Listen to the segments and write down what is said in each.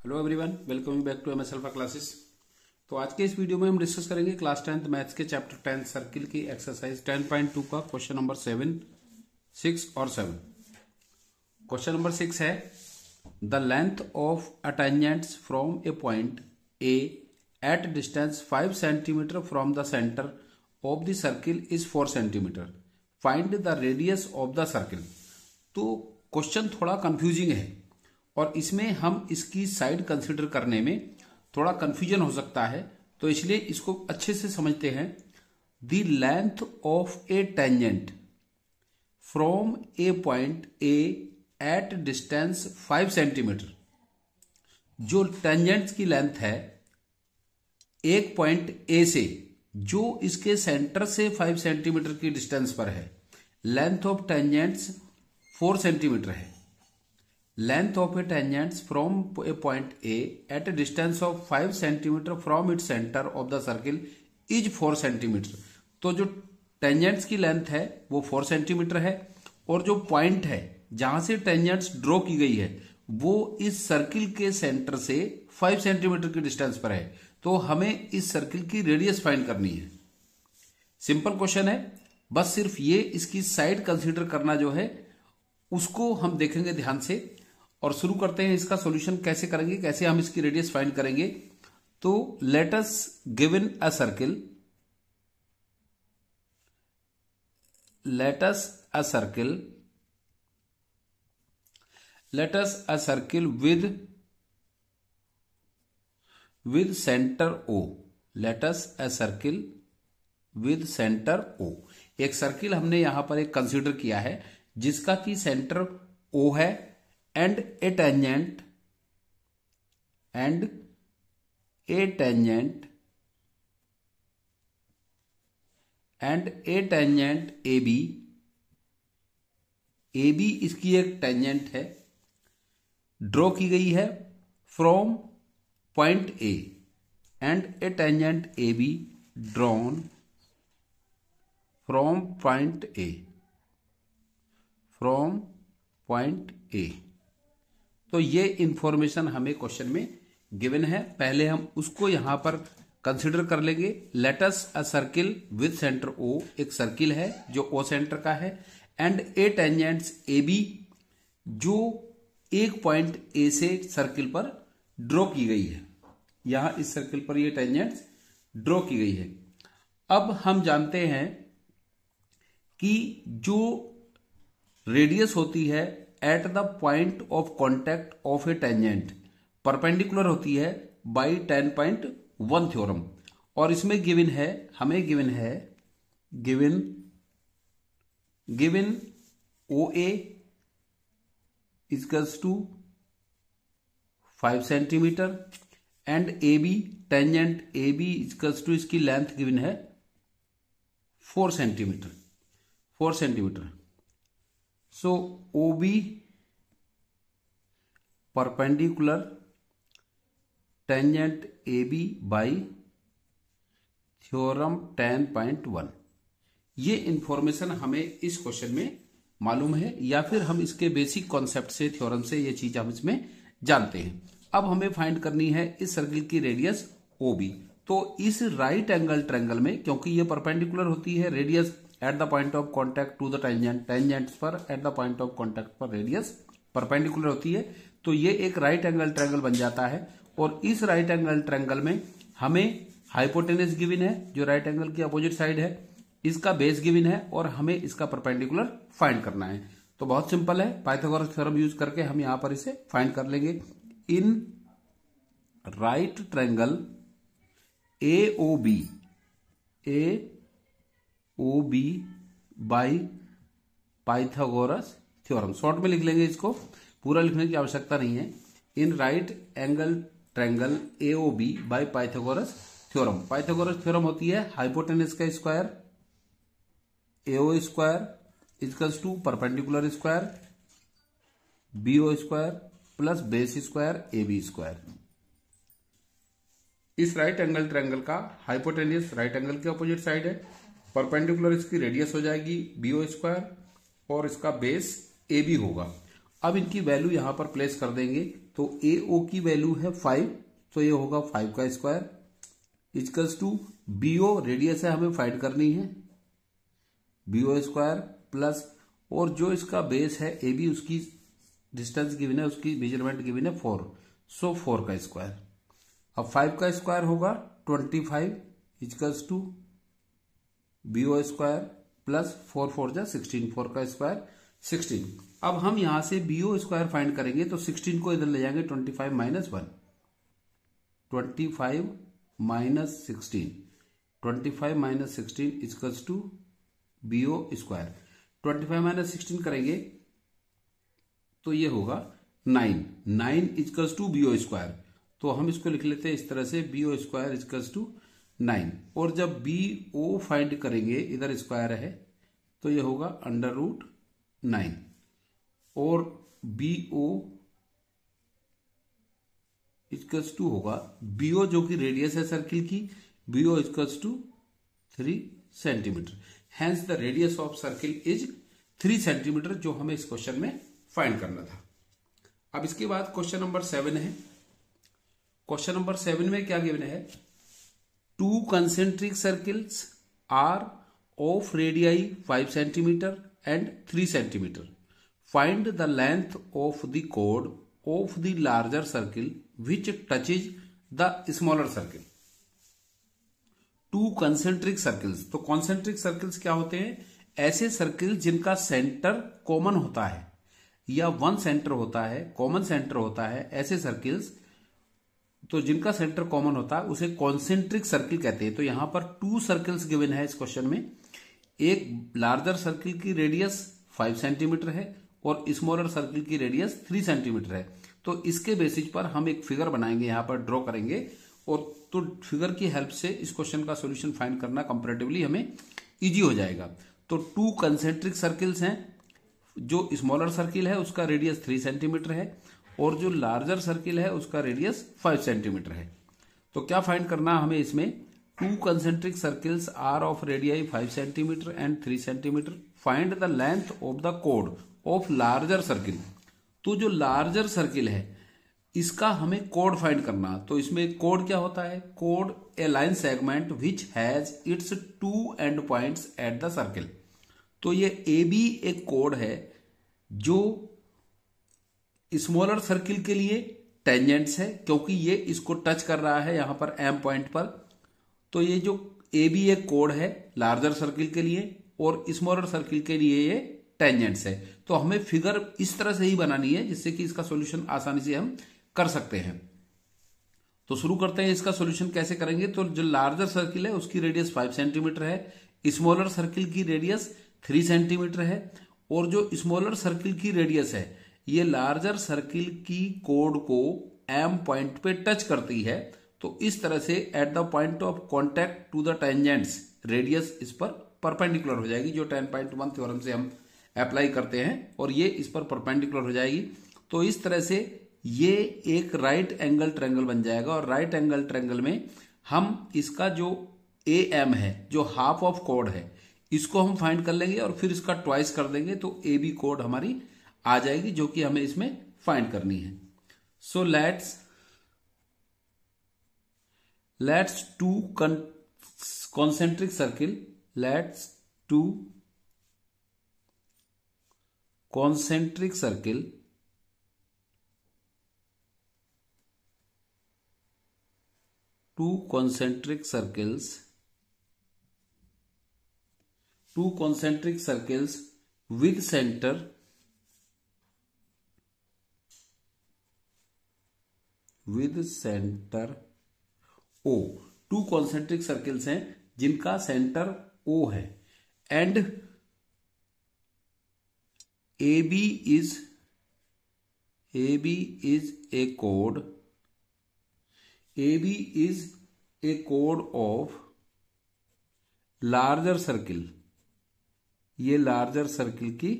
Hello everyone, welcome back to MS alpha classes. तो आज के इस वीडियो में हम डिस्कस करेंगे क्लास 10th मैथ्स के चैप्टर 10 सर्किल की एक्सरसाइज 10.2 का क्वेश्चन नंबर 7, 6 और 7। क्वेश्चन नंबर 6 है the length of a tangents from A point A at distance 5 centimetre from the centre of the circle is 4 centimetre. Find the radius of the circle. तो question थोड़ा confusing है और इसमें हम इसकी side consider करने में थोड़ा कंफ्यूजन हो सकता है, तो इसलिए इसको अच्छे से समझते हैं। The length of A tangent from A point A at distance 5 centimetre. जो टेंजेंट की लेंथ है एक पॉइंट ए से जो इसके सेंटर से 5 सेंटीमीटर की डिस्टेंस पर है, लेंथ ऑफ टेंजेंट्स 4 सेंटीमीटर है। Length of a tangent from a point A at a distance of 5 centimeter from its center of the circle is 4 centimeter। तो जो टेंजेंट्स की लेंथ है वो 4 सेंटीमीटर है और जो पॉइंट है जहां से टेंजेंट्स ड्रॉ की गई है वो इस सर्किल के सेंटर से 5 सेंटीमीटर की डिस्टेंस पर है। तो हमें इस सर्किल की रेडियस फाइंड करनी है। सिंपल क्वेश्चन है, बस सिर्फ ये इसकी साइड कंसीडर करना जो है उसको हम देखेंगे ध्यान से और शुरू करते हैं। इसका सॉल्यूशन कैसे करेंगे, कैसे हम इसकी रेडियस फाइंड करेंगे। तो let us given a circle, let us a circle with centre O. Let us a circle with centre O. एक सर्किल हमने यहां पर एक कंसीडर किया है जिसका कि सेंटर ओ है and a tangent AB। AB इसकी एक टेंजेंट है, ड्रॉ की गई है from point A and A tangent AB drawn from point A. तो ये इंफॉर्मेशन हमें क्वेश्चन में गिवन है, पहले हम उसको यहां पर कंसीडर कर लेंगे। Let us a circle with centre O. एक सर्किल है जो ओ सेंटर का है and A tangents A B जो एक पॉइंट ए से सर्किल पर ड्रॉ की गई है। यहां इस सर्किल पर ये टेंजेंट्स ड्रॉ की गई है। अब हम जानते हैं कि जो रेडियस होती है eight the point of contact of A tangent perpendicular होती है बाई 10.1 थ्योरम। और इसमें गिवन है, हमें given O A equals to 5 centimetre and A B tangent A B equals to, इसकी लेंथ गिवन है 4 centimetre. So OB perpendicular tangent AB by theorem 10.1। ये information हमें इस क्वेश्चन में मालूम है या फिर हम इसके बेसिक कॉन्सेप्ट से, थ्योरम से ये चीज हम इसमें जानते हैं। अब हमें फाइंड करनी है इस सर्किल की रेडियस OB। तो इस राइट एंगल ट्रायंगल में, क्योंकि ये परपेंडिकुलर होती है, radius at the point of contact to the tangents पर at the point of contact पर रेडियस परपेंडिकुलर होती है, तो ये एक राइट एंगल ट्रायंगल बन जाता है। और इस राइट एंगल ट्रायंगल में हमें हाइपोटेनस गिवन है जो राइट एंगल की अपोजिट साइड है, इसका बेस गिवन है और हमें इसका परपेंडिकुलर फाइंड करना है। तो बहुत सिंपल है, पाइथागोरस थ्योरम यूज करके हम यहां पर इसे फाइंड कर लेंगे। In right triangle AOB by Pythagoras theorem. Short में लिख लेंगे, इसको पूरा लिखने की आवश्यकता नहीं है। In right angle triangle AOB by Pythagoras theorem. Pythagoras theorem होती है हाइपोटेनस का square AO square equals to perpendicular square BO square plus base square AB square. इस राइट एंगल ट्रायंगल का हाइपोटेनस राइट एंगल के opposite side है, perpendicular इसकी radius हो जाएगी BO स्क्वायर और इसका बेस AB होगा। अब इनकी वैल्यू यहां पर प्लेस कर देंगे तो ए ओ की वैल्यू है 5, तो ये होगा 5 का square equals to B O radius है हमें फाइंड करनी है, बी ओ स्क्वायर प्लस और जो इसका बेस है ए बी उसकी डिस्टेंस गिवन है, उसकी मेजरमेंट गिवन है 4, सो 4 का स्क्वायर। अब 5 का स्क्वायर होगा 25 equals to B O square plus 4 4 जा 16, 4 का स्क्वायर 16। अब हम यहां से बी ओ स्क्वायर फाइंड करेंगे तो 16 को इधर ले जाएंगे 25 minus 1, 25 minus 16, 25 minus 16 equals to B O square. 25 minus 16 करेंगे तो ये होगा 9 equals to B O square. तो हम इसको लिख लेते हैं इस तरह से, B O square equals to 9। और जब बी ओ फाइंड करेंगे, इधर स्क्वायर है तो ये होगा √9 और बी ओ इक्वल्स टू होगा बी ओ जो कि रेडियस है सर्किल की, B O equals to 3 centimetre. Hence the radius of circle is 3 centimetre, जो हमें इस क्वेश्चन में फाइंड करना था। अब इसके बाद क्वेश्चन नंबर 7 है। क्वेश्चन नंबर 7 में क्या गिवन है, 2 concentric circles are of radii 5 centimetre and 3 centimetre. Find the length of the कोड of the larger circle which touches the smaller circle. 2 concentric circles, तो कॉन्सेंट्रिक सर्किल्स क्या होते हैं, ऐसे सर्किल जिनका सेंटर कॉमन होता है या वन सेंटर होता है, कॉमन सेंटर होता है, ऐसे सर्किल्स तो जिनका सेंटर कॉमन होता है उसे कॉन्सेंट्रिक सर्किल कहते हैं। तो यहां पर 2 सर्किल्स गिवन है इस क्वेश्चन में। एक लार्जर सर्किल की रेडियस 5 सेंटीमीटर है और स्मॉलर सर्किल की रेडियस 3 सेंटीमीटर है। तो इसके बेसिस पर हम एक फिगर बनाएंगे, यहां पर ड्रॉ करेंगे, और तो फिगर की हेल्प से इस क्वेश्चन का सोल्यूशन फाइंड करना कंपैरेटिवली हमें इजी हो जाएगा। तो 2 कंसेंट्रिक सर्किल्स हैं, जो स्मॉलर सर्किल है उसका रेडियस 3 सेंटीमीटर है और जो लार्जर सर्किल है उसका रेडियस 5 सेंटीमीटर है। तो क्या फाइंड करना हमें इसमें, 2 concentric circles are of radii 5 centimetre and 3 centimetre. Find the length of the कोड ऑफ लार्जर सर्किल। तो जो लार्जर सर्किल है इसका हमें कोड फाइंड करना। तो इसमें कोड क्या होता है, code A line segment which has its 2 and points at the circle. तो ये ए बी एक कोड है जो स्मॉलर सर्किल के लिए टेंजेंट्स है, क्योंकि ये इसको टच कर रहा है यहां पर एम पॉइंट पर। तो ये जो ए बी एक कोड है लार्जर सर्किल के लिए और स्मॉलर सर्किल के लिए ये टेंजेंट्स है। तो हमें फिगर इस तरह से ही बनानी है जिससे कि इसका सॉल्यूशन आसानी से हम कर सकते हैं। तो शुरू करते हैं, इसका सॉल्यूशन कैसे करेंगे। तो जो लार्जर सर्किल है उसकी रेडियस 5 सेंटीमीटर है, स्मॉलर सर्किल की रेडियस 3 सेंटीमीटर है और जो स्मॉलर सर्किल की रेडियस है ये लार्जर सर्किल की कोड को एम पॉइंट पे टच करती है। तो इस तरह से at the point of contact to the tangents radius इस पर परपेंडिकुलर हो जाएगी, जो 10.1 थ्योरम से हम अप्लाई करते हैं, और ये इस पर परपेंडिकुलर हो जाएगी। तो इस तरह से ये एक राइट एंगल ट्रायंगल बन जाएगा और राइट एंगल ट्रायंगल में हम इसका जो ए एम है, जो हाफ ऑफ कोड है, इसको हम फाइंड कर लेंगे और फिर इसका ट्वाइस कर देंगे तो ए बी कोड हमारी आ जाएगी, जो कि हमें इसमें फाइंड करनी है। So let's 2 concentric circle, let's 2 concentric circle with center O। 2 concentric circles हैं जिनका सेंटर O है, and AB is a code of larger circle. ये लार्जर सर्किल की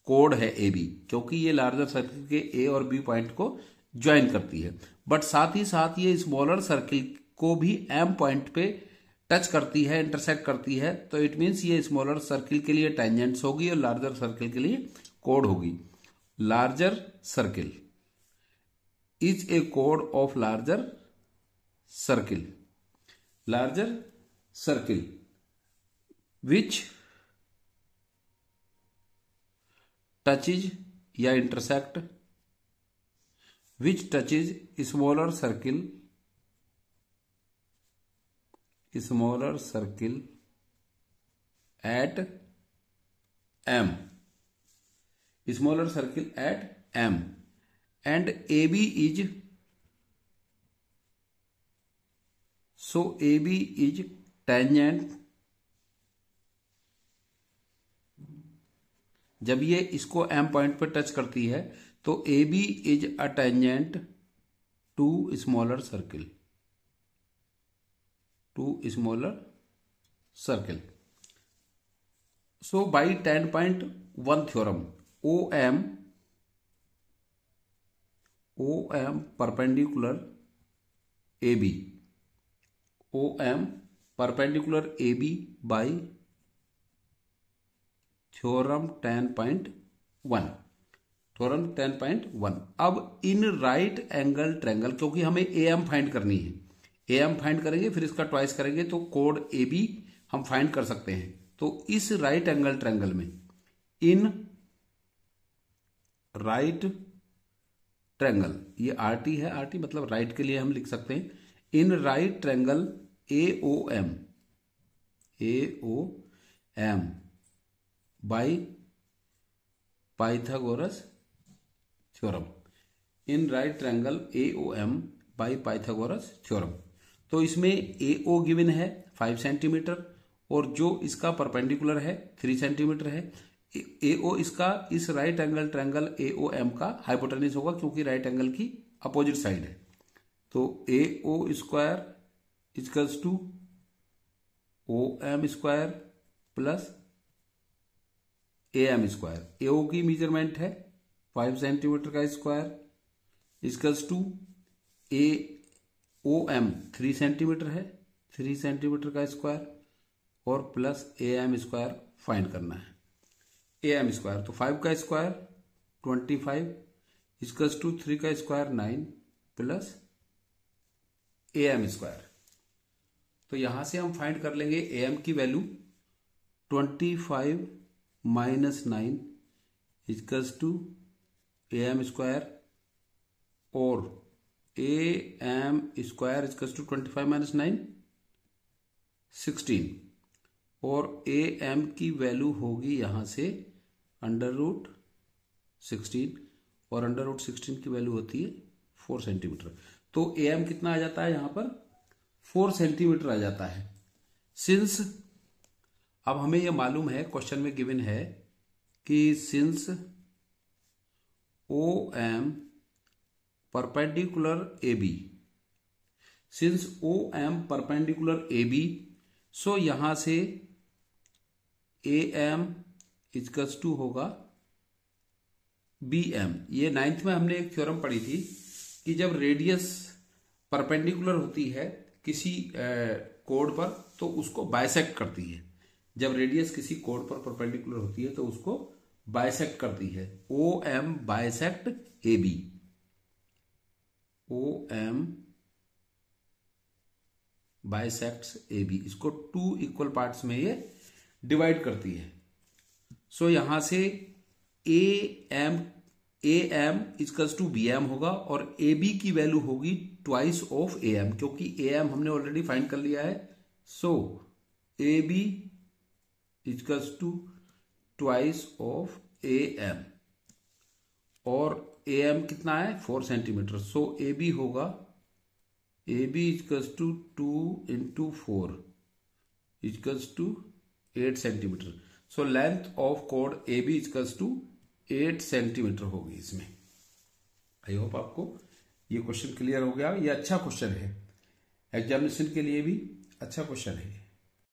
कोड है AB, क्योंकि ये लार्जर सर्किल के A और B पॉइंट को ज्वाइन करती है। बट साथ ही साथ ये स्मॉलर सर्किल को भी M पॉइंट पे टच करती है, इंटरसेक्ट करती है। तो इट मीन्स ये स्मॉलर सर्किल के लिए टेंजेंट्स होगी और लार्जर सर्किल के लिए कोड होगी। लार्जर सर्किल इज ए कोड of larger circle, larger circle which touches या intersect, which touches smaller circle at M, smaller circle at M, and AB is, so AB is tangent, जब ये इसको M point पर touch करती है तो AB is a tangent to smaller circle, So by 10.1 theorem, OM perpendicular AB, OM perpendicular AB by theorem 10.1, theorem 10.1। अब इन right angle triangle, क्योंकि हमें AM फाइंड करनी है, AM फाइंड करेंगे फिर इसका ट्वाइस करेंगे तो कोड AB हम फाइंड कर सकते हैं। तो इस राइट एंगल ट्रायंगल में, इन राइट ट्रायंगल, ये RT है, RT मतलब राइट के लिए हम लिख सकते हैं, in right triangle AOM by Pythagoras theorem, in right triangle AOM by Pythagoras theorem. तो इसमें AO गिवन है 5 सेंटीमीटर और जो इसका परपेंडिकुलर है 3 सेंटीमीटर है। AO इसका इस राइट एंगल ट्रायंगल AOM का हाइपोटेन्यूज होगा क्योंकि राइट एंगल की अपोजिट साइड है। तो AO square equals to OM square plus AM square. AO की मेजरमेंट है 5 सेंटीमीटर का square equals to OM 3 centimetre है, 3 सेंटीमीटर का स्क्वायर और प्लस AM स्क्वायर फाइंड करना है। AM स्क्वायर तो 5 का स्क्वायर 25 इक्वल्स टू 3 का स्क्वायर 9 प्लस AM स्क्वायर। तो यहां से हम फाइंड कर लेंगे AM की value 25 minus 9 equals to AM square और AM square equals to 25 minus 9 16 और AM की वैल्यू होगी यहां से √16 और √16 की वैल्यू होती है 4 सेंटीमीटर। तो AM कितना आ जाता है यहां पर 4 सेंटीमीटर आ जाता है। सिंस अब हमें यह मालूम है, क्वेश्चन में गिवन है कि since OM perpendicular AB, since OM perpendicular AB, सो यहां से AM इक्वल्स टू होगा BM। ये 9th में हमने एक थ्योरम पढ़ी थी कि जब रेडियस परपेंडिकुलर होती है किसी कोड पर तो उसको बाइसेक्ट करती है। जब रेडियस किसी कोड पर परपेंडिकुलर होती है तो उसको बाइसेक्ट करती है। OM bisect AB, OM bisects AB, इसको 2 इक्वल पार्ट्स में ये डिवाइड करती है। सो यहां से AM इक्वल्स टू BM होगा और AB की वैल्यू होगी ट्वाइस ऑफ AM, क्योंकि AM हमने ऑलरेडी फाइंड कर लिया है। So AB equals to twice of AM और AM कितना है 4 सेंटीमीटर। सो AB होगा AB equals to 2 into 4 equals to 8 centimetre. So length of कोड AB इक्वल्स टू 8 सेंटीमीटर होगी इसमें। आई होप आपको ये क्वेश्चन क्लियर हो गया। ये अच्छा क्वेश्चन है, एग्जामिनेशन के लिए भी अच्छा क्वेश्चन है।